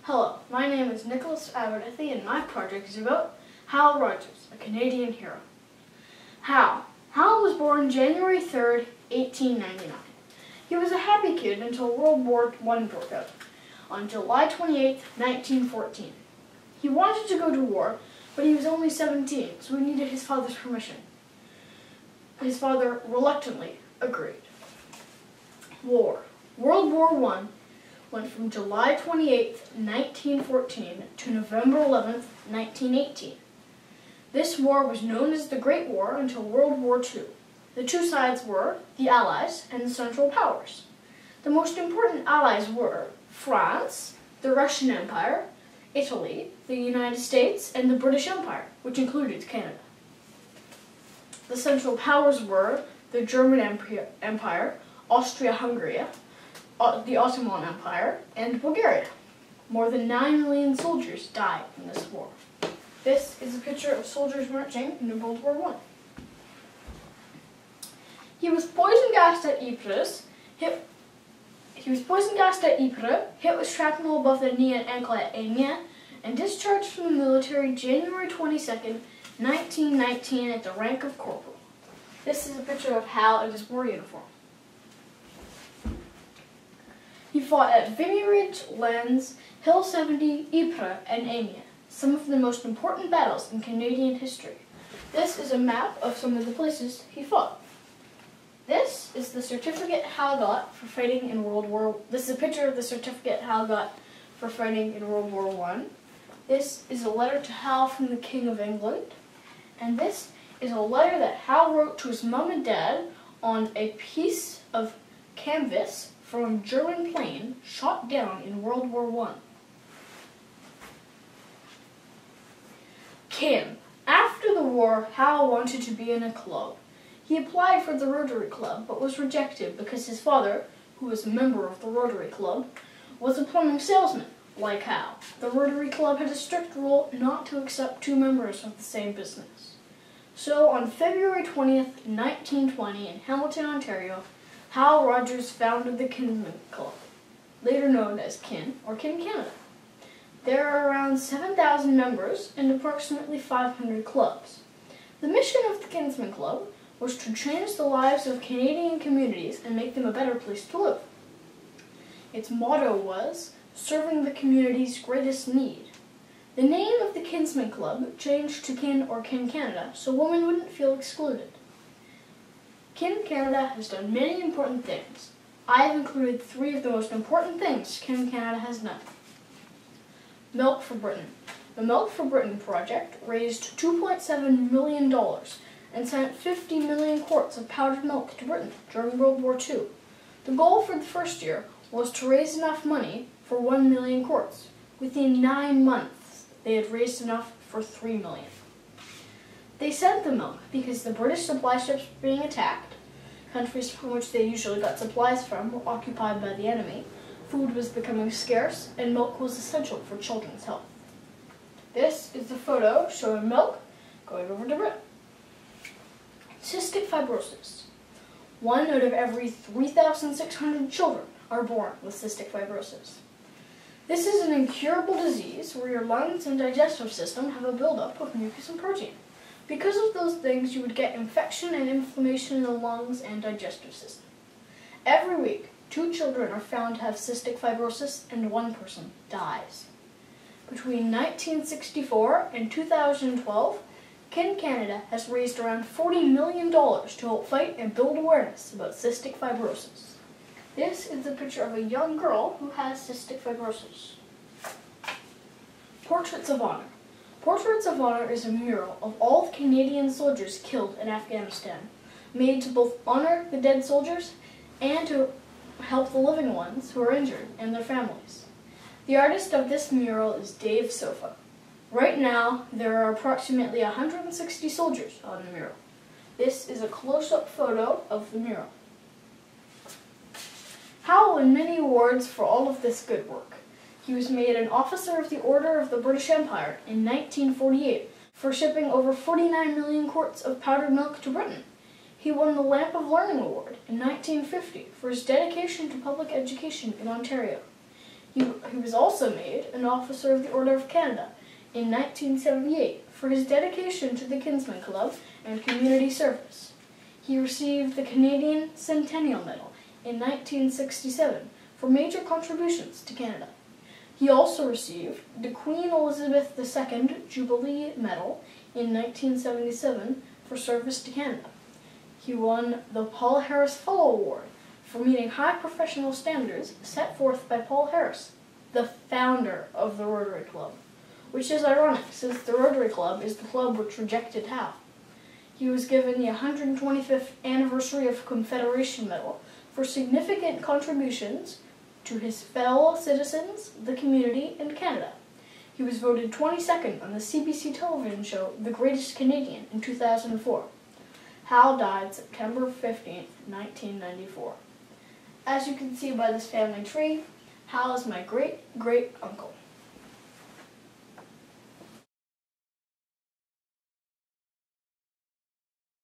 Hello, my name is Nicholas Abernethy and my project is about Hal Rogers, a Canadian hero. Hal was born January 3rd, 1899. He was a happy kid until World War I broke out on July 28th, 1914. He wanted to go to war, but he was only 17, so he needed his father's permission. His father reluctantly agreed. World War I went from July 28th, 1914 to November 11th, 1918. This war was known as the Great War until World War II. The two sides were the Allies and the Central Powers. The most important allies were France, the Russian Empire, Italy, the United States, and the British Empire, which included Canada. The Central Powers were the German Empire, Austria-Hungary, the Ottoman Empire, and Bulgaria. More than 9 million soldiers died in this war. This is a picture of soldiers marching in World War I. He was poison gassed at Ypres, hit with shrapnel above the knee and ankle at Amiens, and discharged from the military January 22nd, 1919 at the rank of corporal. This is a picture of Hal in his war uniform. He fought at Vimy Ridge, Lens, Hill 70, Ypres, and Amiens, some of the most important battles in Canadian history. This is a map of some of the places he fought. This is the certificate Hal got for fighting in This is a picture of the certificate Hal got for fighting in World War I. This is a letter to Hal from the King of England. And this is a letter that Hal wrote to his mom and dad on a piece of canvas from a German plane shot down in World War I. Kim. After the war, Hal wanted to be in a club. He applied for the Rotary Club, but was rejected because his father, who was a member of the Rotary Club, was a plumbing salesman, like Hal. The Rotary Club had a strict rule not to accept two members of the same business. So on February 20th, 1920, in Hamilton, Ontario, Hal Rogers founded the Kinsmen Club, later known as KIN, or KIN Canada. There are around 7,000 members and approximately 500 clubs. The mission of the Kinsmen Club was to change the lives of Canadian communities and make them a better place to live. Its motto was, serving the community's greatest need. The name of the Kinsmen Club changed to KIN or KIN Canada so women wouldn't feel excluded. KIN Canada has done many important things. I have included 3 of the most important things KIN Canada has done. Milk for Britain. The Milk for Britain project raised $2.7 million and sent 50 million quarts of powdered milk to Britain during World War II. The goal for the first year was to raise enough money for 1 million quarts. Within 9 months, they had raised enough for 3 million. They sent the milk because the British supply ships were being attacked, countries from which they usually got supplies from were occupied by the enemy, food was becoming scarce, and milk was essential for children's health. This is the photo showing milk going over to Britain. Cystic fibrosis. 1 out of every 3,600 children are born with cystic fibrosis. This is an incurable disease where your lungs and digestive system have a buildup of mucus and protein. Because of those things, you would get infection and inflammation in the lungs and digestive system. Every week, 2 children are found to have cystic fibrosis and 1 person dies. Between 1964 and 2012, KIN Canada has raised around $40 million to help fight and build awareness about cystic fibrosis. This is a picture of a young girl who has cystic fibrosis. Portraits of Honor. Portraits of Honor is a mural of all the Canadian soldiers killed in Afghanistan, made to both honor the dead soldiers and to help the living ones who are injured and their families. The artist of this mural is Dave Sofa. Right now, there are approximately 160 soldiers on the mural. This is a close-up photo of the mural. Hal won many awards for all of this good work. He was made an Officer of the Order of the British Empire in 1948 for shipping over 49 million quarts of powdered milk to Britain. He won the Lamp of Learning Award in 1950 for his dedication to public education in Ontario. He was also made an Officer of the Order of Canada in 1978 for his dedication to the Kinsman Club and community service. He received the Canadian Centennial Medal in 1967 for major contributions to Canada. He also received the Queen Elizabeth II Jubilee Medal in 1977 for service to Canada. He won the Paul Harris Fellow Award for meeting high professional standards set forth by Paul Harris, the founder of the Rotary Club, which is ironic since the Rotary Club is the club which rejected Hal. He was given the 125th Anniversary of Confederation Medal for significant contributions to his fellow citizens, the community, and Canada. He was voted 22nd on the CBC television show The Greatest Canadian in 2004. Hal died September 15, 1994. As you can see by this family tree, Hal is my great-great-uncle.